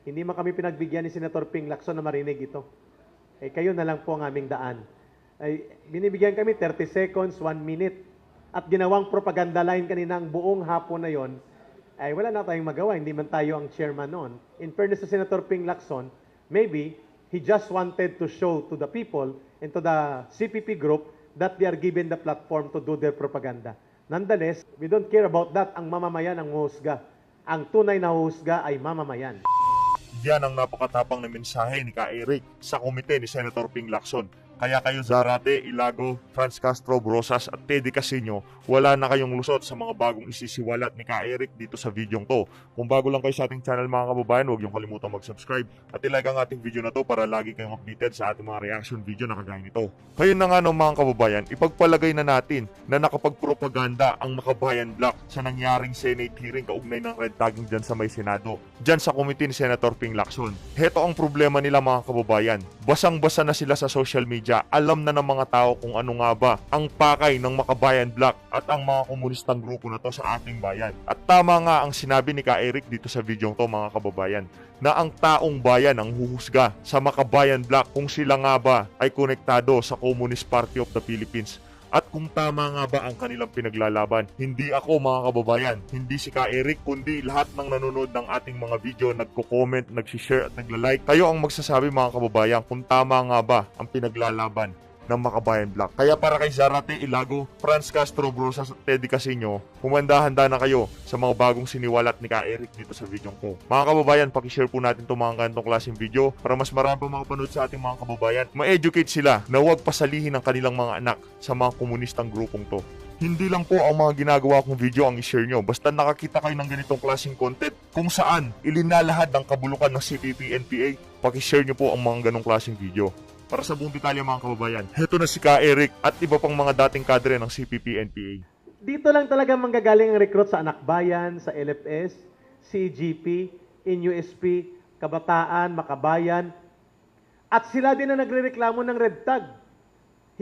Hindi man kami pinagbigyan ni Senator Ping Lacson na marinig ito. Kayo na lang po ang aming daan. Binibigyan kami 30 seconds, 1 minute. At ginawang propaganda line kanina ang buong hapon na yon, wala na tayong magawa. Hindi man tayo ang chairman noon. In fairness to Senator Ping Lacson, maybe he just wanted to show to the people and to the CPP group that they are given the platform to do their propaganda. Nonetheless, we don't care about that. Ang mamamayan ang huhusga. Ang tunay na huhusga ay mamamayan. Yan ang napakatapang na mensahe ni Ka Eric sa komite ni Senator Ping Lacson. Kaya kayo Zarate, Ilago, Franz Castro, Brosas at Teddy Casino, wala na kayong lusot sa mga bagong isisiwalat ni Ka Eric dito sa videong to. Kung bago lang kayo sa ating channel mga kababayan, huwag niyong kalimutang mag-subscribe at ilike ang ating video na to para lagi kayong updated sa ating mga reaction video na kagaya nito. Ngayon na nga no mga kababayan, ipagpalagay na natin na nakapagpropaganda ang Makabayan Block sa nangyaring Senate hearing kaugnay ng red tagging dyan sa may Senado, dyan sa komite ni Senator Ping Lacson. Heto ang problema nila mga kababayan, basang-basa na sila sa social media. Alam na ng mga tao kung ano nga ba ang pakay ng Makabayan Block at ang mga komunistang grupo na to sa ating bayan. At tama nga ang sinabi ni Ka Eric dito sa video to mga kababayan, na ang taong bayan ang huhusga sa Makabayan Block kung sila nga ba ay konektado sa Communist Party of the Philippines. At kung tama nga ba ang kanilang pinaglalaban. Hindi ako mga kababayan, hindi si Ka Eric, kundi lahat ng nanonood ng ating mga video, nagko-comment, nagsishare at nagla-like. Kayo ang magsasabi mga kababayan kung tama nga ba ang pinaglalaban ng Makabayan Block. Kaya para kay Zarate, Ilago, Franz Castro, Brosas at Teddy Casino, humanda-handa na kayo sa mga bagong siniwalat ni Ka Eric dito sa video ko. Mga kababayan, pakishare po natin itong mga ganitong klaseng video para mas marami pa makapanood sa ating mga kababayan. Ma-educate sila na huwag pasalihin ang kanilang mga anak sa mga komunistang grupong to. Hindi lang po ang mga ginagawa kong video ang i-share nyo. Basta nakakita kayo ng ganitong klaseng content kung saan ilinalahad ng kabulukan ng CPP-NPA, pakishare nyo po ang mga ganong klaseng video. Para sa buong detalye mga kababayan, heto na si Ka Eric at iba pang mga dating kadre ng CPP-NPA. Dito lang talaga manggagaling ang recruit sa Anak Bayan, sa LFS, CGP, NUSP, Kabataan, Makabayan. At sila din na nagrereklamo ng red tag.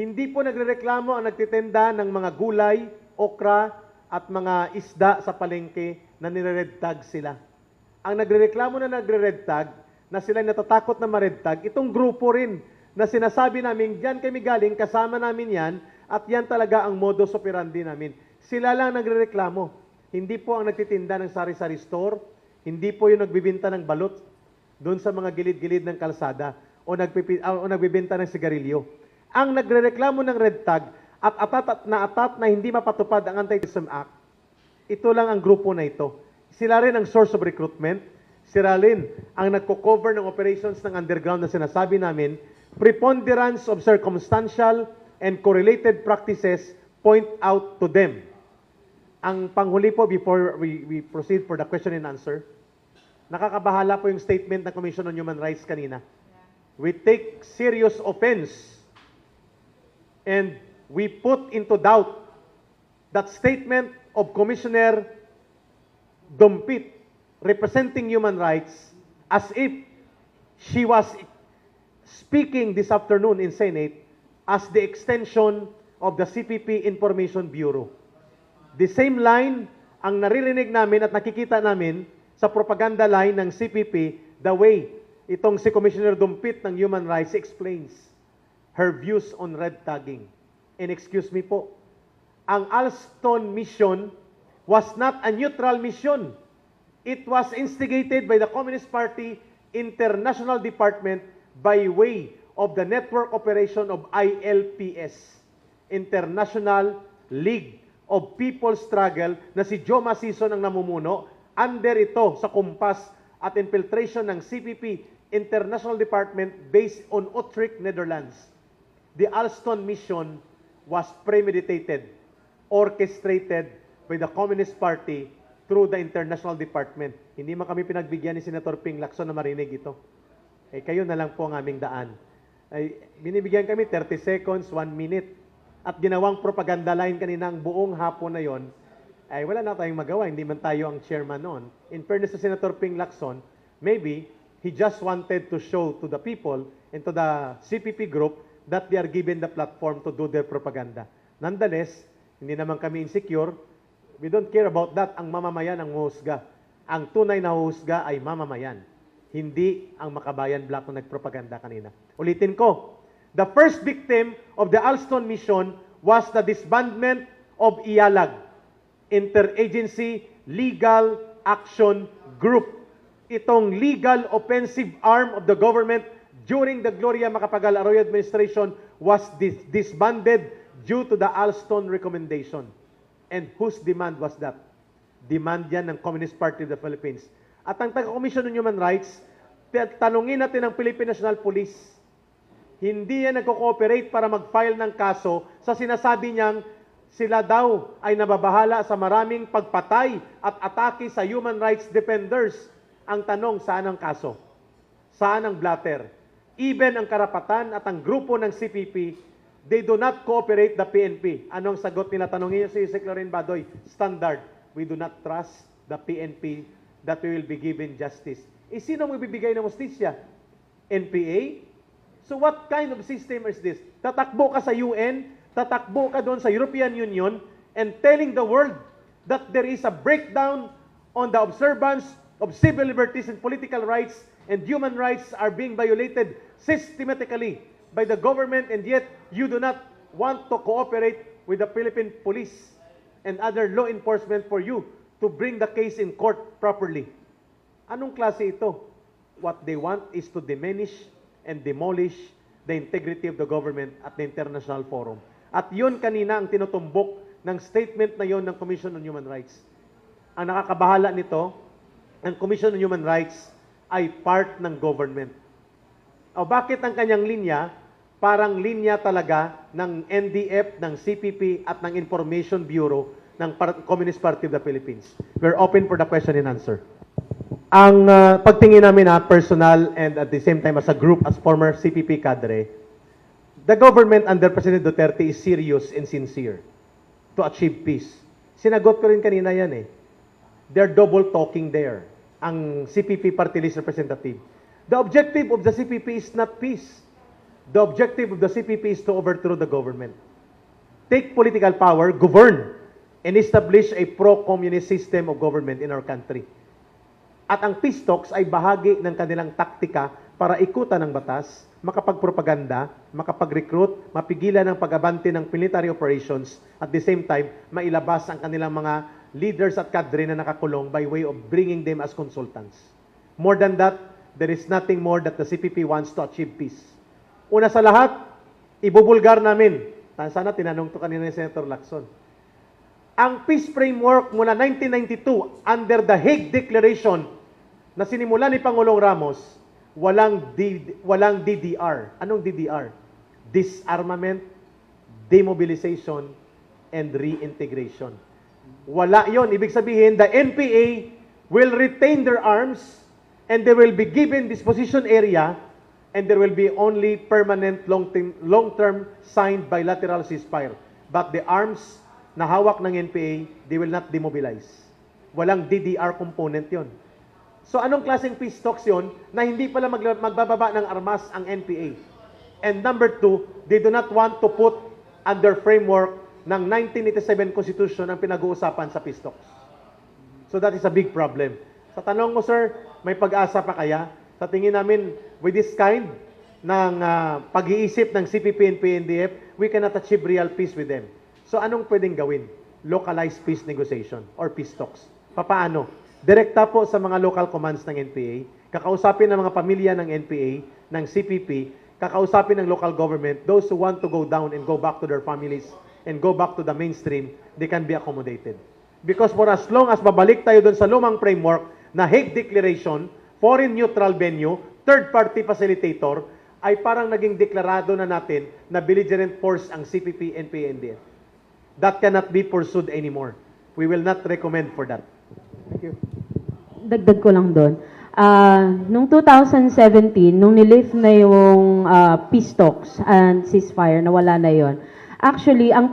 Hindi po nagrereklamo ang nagtitinda ng mga gulay, okra, at mga isda sa palengke na nire-red tag sila. Ang nagrereklamo na nagre-red tag, na sila natatakot na ma-red tag, itong grupo rin na sinasabi namin, diyan kami galing, kasama namin yan, at yan talaga ang modus operandi namin. Sila lang nagrereklamo. Hindi po ang nagtitinda ng sari-sari store, hindi po yung nagbibinta ng balot doon sa mga gilid-gilid ng kalsada o nagbibenta ng sigarilyo. Ang nagrereklamo ng red tag at atat na hindi mapatupad ang Anti-Terrorism Act, ito lang ang grupo na ito. Sila rin ang source of recruitment, sila rin ang nagko-cover ng operations ng underground na sinasabi namin. Preponderance of circumstantial and correlated practices point out to them. Ang panghuli po before we proceed for the question and answer, nakakabahala po yung statement ng Commission on Human Rights kanina. We take serious offense and we put into doubt that statement of Commissioner Dumpit representing human rights as if she was speaking this afternoon in Senate as the extension of the CPP Information Bureau. The same line ang naririnig namin at nakikita namin sa propaganda line ng CPP, the way itong si Commissioner Dumpit ng Human Rights explains her views on red tagging. And excuse me po, ang Alston mission was not a neutral mission. It was instigated by the Communist Party International Department by way of the network operation of ILPS, International League of People's Struggle, na si Joe Masison ang namumuno. Under ito sa kumpas at infiltration ng CPP International Department based on Utrecht, Netherlands. The Alston mission was premeditated, orchestrated by the Communist Party through the International Department. Hindi man kami pinagbigyan ni Senator Ping Lacson na marinig ito. Kayo na lang po ang aming daan. Binibigyan kami 30 seconds, 1 minute. At ginawang propaganda line kanina ang buong hapon na yon, wala na tayong magawa. Hindi man tayo ang chairman noon. In fairness to Senator Ping Lacson, maybe he just wanted to show to the people and to the CPP group that they are given the platform to do their propaganda. Nonetheless, hindi naman kami insecure. We don't care about that. Ang mamamayan ang huhusga. Ang tunay na huhusga ay mamamayan. Hindi ang Makabayan Black na nagpropaganda kanina. Ulitin ko, the first victim of the Alston mission was the disbandment of IALAG, Interagency Legal Action Group. Itong legal offensive arm of the government during the Gloria Macapagal Arroyo administration was disbanded due to the Alston recommendation. And whose demand was that? Demand yan ng Communist Party of the Philippines. At ang taga-Commission on Human Rights, tanungin natin ang Philippine National Police. Hindi yan nagko-cooperate para mag-file ng kaso sa sinasabi niyang sila daw ay nababahala sa maraming pagpatay at atake sa human rights defenders. Ang tanong, saan ang kaso? Saan ang blatter? Even ang karapatan at ang grupo ng CPP, they do not cooperate the PNP. Anong sagot nila? Tanongin niyo si Secretary Badoy. Standard, we do not trust the PNP that we will be given justice. Sino magbibigay ng justisya? NPA? So what kind of system is this? Tatakbo ka sa UN, tatakbo ka doon sa European Union, and telling the world that there is a breakdown on the observance of civil liberties and political rights, and human rights are being violated systematically by the government, and yet you do not want to cooperate with the Philippine police and other law enforcement for you to bring the case in court properly. Anong klase ito? What they want is to diminish and demolish the integrity of the government at the international forum. At yun kanina ang tinutumbok ng statement na yon ng Commission on Human Rights. Ang nakakabahala nito, ang Commission on Human Rights ay part ng government. O bakit ang kanyang linya parang linya talaga ng NDF, ng CPP at ng Information Bureau ng Communist Party of the Philippines? We're open for the question and answer. Ang pagtingin namin personal and at the same time as a group, as former CPP cadre, the government under President Duterte is serious and sincere to achieve peace. Sinagot ko rin kanina yan eh. They're double talking there. Ang CPP party list representative. The objective of the CPP is not peace. The objective of the CPP is to overthrow the government. Take political power, govern, and establish a pro-communist system of government in our country. At ang peace talks ay bahagi ng kanilang taktika para ikutan ng batas, makapagpropaganda, makapag-recruit, mapigilan ang pag-abante ng military operations, at the same time, mailabas ang kanilang mga leaders at kadre na nakakulong by way of bringing them as consultants. More than that, there is nothing more that the CPP wants to achieve peace. Una sa lahat, ibubulgar namin. Sana tinanong to kanina ni Senator Lacson. Ang peace framework mula 1992 under the Hague Declaration na sinimula ni Pangulong Ramos, walang DDR. Anong DDR? Disarmament, demobilization, and reintegration. Wala yon. Ibig sabihin, the NPA will retain their arms and they will be given disposition area and there will be only permanent long-term signed bilateral ceasefire. But the arms na hawak ng NPA, they will not demobilize. Walang DDR component yon. So anong klaseng peace talks yon na hindi pala magbababa ng armas ang NPA? And number two, they do not want to put under framework ng 1987 Constitution ang pinag-uusapan sa peace talks. So that is a big problem. Sa tanong mo, sir, may pag-asa pa kaya? Sa tingin namin, with this kind ng pag-iisip ng CPP and PNDF, we cannot achieve real peace with them. So anong pwedeng gawin? Localized peace negotiation or peace talks. Papaano? Direkta po sa mga local commands ng NPA, kakausapin ng mga pamilya ng NPA, ng CPP, kakausapin ng local government, those who want to go down and go back to their families and go back to the mainstream, they can be accommodated. Because for as long as babalik tayo dun sa lumang framework na Hague Declaration, foreign neutral venue, third-party facilitator, ay parang naging deklarado na natin na belligerent force ang CPP and PNDF. That cannot be pursued anymore. We will not recommend for that. Thank you. Dagdag ko lang doon. Noong 2017, nung nilift na yung peace talks and ceasefire, nawala na yon. Actually, ang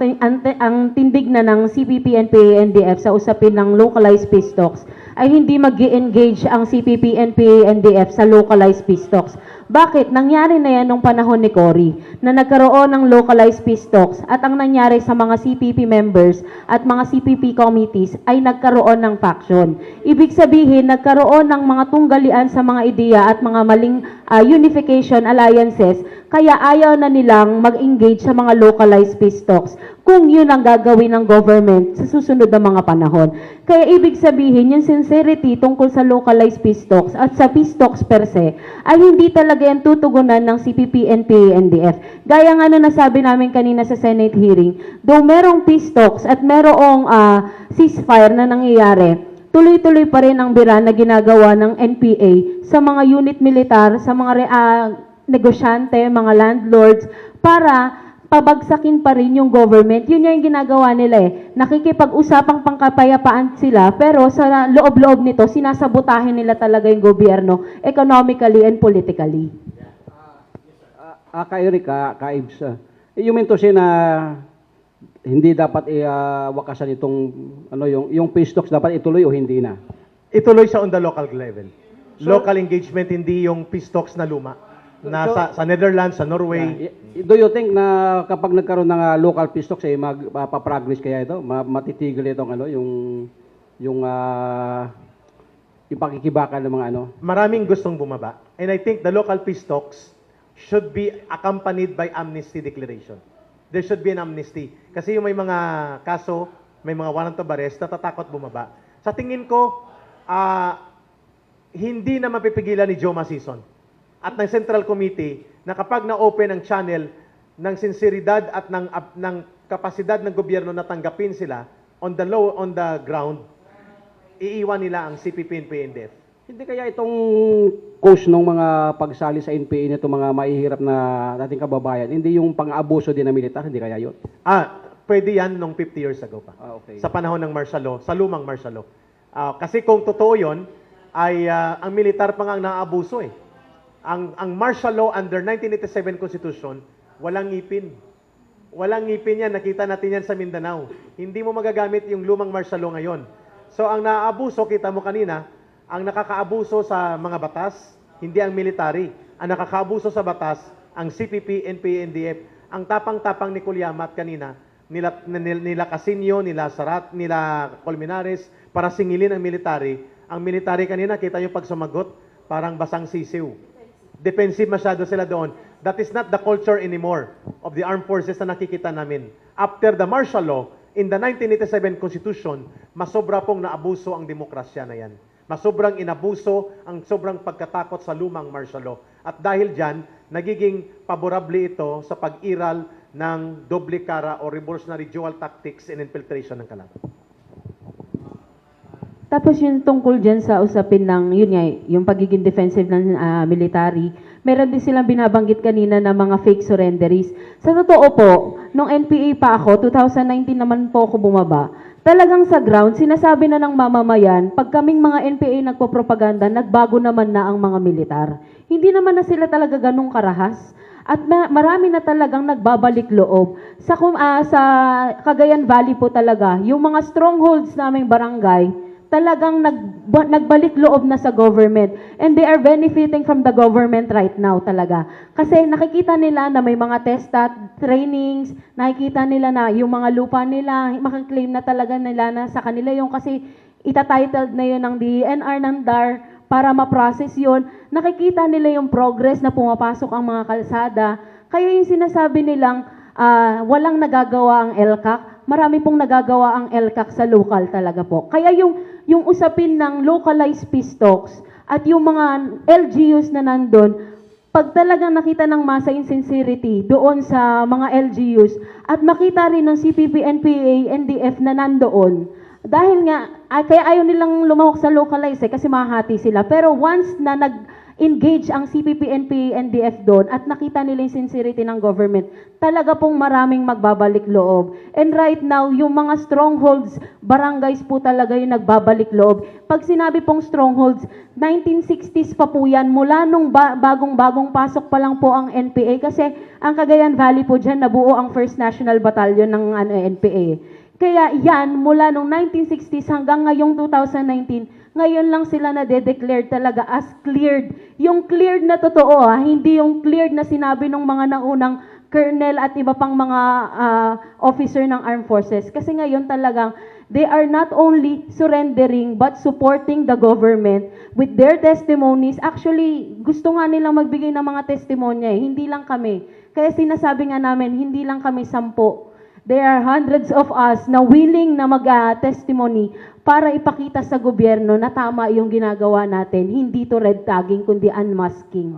tindig na ng CPP and PNDF sa usapin ng localized peace talks ay hindi mag-engage ang CPP, NPA, NDF sa localized peace talks. Bakit? Nangyari na yan nung panahon ni Cory na nagkaroon ng localized peace talks at ang nangyari sa mga CPP members at mga CPP committees ay nagkaroon ng faction. Ibig sabihin, nagkaroon ng mga tunggalian sa mga ideya at mga maling unification alliances, kaya ayaw na nilang mag-engage sa mga localized peace talks kung yun ang gagawin ng government sa susunod na mga panahon. Kaya ibig sabihin, yung sincerity tungkol sa localized peace talks at sa peace talks per se, ay hindi talaga yan tutugunan ng CPP, NPA, NDF. Gaya nga na nasabi namin kanina sa Senate hearing, though merong peace talks at merong ceasefire na nangyayari, tuloy-tuloy pa rin ang bira na ginagawa ng NPA sa mga unit militar, sa mga negosyante, mga landlords, para pabagsakin pa rin yung government. Yun yung ginagawa nila eh. Nakikipag-usapang pangkapayapaan sila, pero sa loob-loob nito, sinasabotahin nila talaga yung gobyerno, economically and politically. Ka-Erika, ka-Ibs, yung mentosin na hindi dapat wakasan itong, yung peace talks dapat ituloy o hindi na? Ituloy siya on the local level. Local engagement, hindi yung peace talks na luma. Sa Netherlands, sa Norway. Do you think na kapag nagkaroon ng local peace talks, magpaprogress kaya ito? Matitigil itong yung pakikibakan ng mga Maraming gustong bumaba. And I think the local peace talks should be accompanied by amnesty declaration. There should be an amnesty. Kasi yung may mga kaso, may mga warrant of arrest, natatakot bumaba. Sa tingin ko, hindi na mapipigilan ni Joe Masison at ng Central Committee na kapag na-open ang channel ng sinseridad at ng kapasidad ng gobyerno na tanggapin sila on the ground, iiwan nila ang CPP, NPA, NDF. Hindi kaya itong cause ng mga pagsali sa NPA nito mga mahihirap na dating kababayan, hindi yung pang-abuso din ng militar, hindi kaya yun? Pwede yan nung 50 years ago pa. Okay. Sa panahon ng martial law, sa lumang martial law. Kasi kung totoo yun, ay ang militar pa nga ang naabuso eh. Ang martial law under 1987 Constitution, walang ngipin. Walang ngipin yan, nakita natin yan sa Mindanao. Hindi mo magagamit yung lumang martial law ngayon. So ang naaabuso, kita mo kanina, ang nakakaabuso sa mga batas, hindi ang military. Ang nakakaabuso sa batas, ang CPP, NPA, NDF. Ang tapang-tapang ni Kulyamat kanina, nila Casinio, nila Sarat, nila Colmenares, para singilin ang military. Ang military kanina, kita yung pag sumagot, parang basang sisiw. Defensive masyado sila doon. That is not the culture anymore of the armed forces na nakikita namin. After the martial law, in the 1987 Constitution, masobra pong naabuso ang demokrasya na yan. Masobrang inabuso ang sobrang pagkatakot sa lumang martial law. At dahil dyan, nagiging paborable ito sa pag-iral ng doble cara o revolutionary dual tactics and infiltration ng kalaban. Tapos yung tungkol dyan sa usapin ng, yun nga, yung pagiging defensive ng military, meron din silang binabanggit kanina na mga fake surrenderies. Sa totoo po, nung NPA pa ako, 2019 naman po ako bumaba, talagang sa ground, sinasabi na ng mamamayan, pag kaming mga NPA nagpo-propaganda, nagbago naman na ang mga militar. Hindi naman na sila talaga ganong karahas. At marami na talagang nagbabalik loob. Sa Cagayan Valley po talaga, yung mga strongholds naming barangay, talagang nagbalik loob na sa government. And they are benefiting from the government right now talaga. Kasi nakikita nila na may mga testat, trainings, nakikita nila na yung mga lupa nila, makaklaim na talaga nila na sa kanila yung kasi itatitled na yun ng DNR, ng DAR, para ma-process yun. Nakikita nila yung progress na pumapasok ang mga kalsada. Kaya yung sinasabi nilang walang nagagawa ang LCAC, marami pong nagagawa ang LCAC sa local talaga po. Kaya yung usapin ng localized peace talks at yung mga LGUs na nandun, pag talagang nakita ng masa insincerity doon sa mga LGUs at makita rin ng CPP, NPA, NDF na nandoon, dahil nga, kaya ayaw nilang lumahok sa localized kasi mahati sila. Pero once na nag-engage ang CPP, NPA, NDF doon at nakita nila yung sincerity ng government, talaga pong maraming magbabalik loob. And right now, yung mga strongholds, barangays po talaga yung nagbabalik loob. Pag sinabi pong strongholds, 1960s pa po yan, mula nung bagong-bagong pasok pa lang po ang NPA kasi ang Cagayan Valley po dyan, nabuo ang 1st National Battalion ng NPA. Kaya yan, mula nung 1960s hanggang ngayong 2019, Ngayon lang sila na declare talaga as cleared. Yung cleared na totoo, hindi yung cleared na sinabi ng mga naunang colonel at iba pang mga officer ng armed forces. Kasi ngayon talagang they are not only surrendering but supporting the government with their testimonies. Actually, gusto nga nilang magbigay ng mga testimonya hindi lang kami. Kaya sinasabi nga namin, hindi lang kami 10. There are hundreds of us na willing na mag-testimony para ipakita sa gobyerno na tama yung ginagawa natin. Hindi to red tagging, kundi unmasking.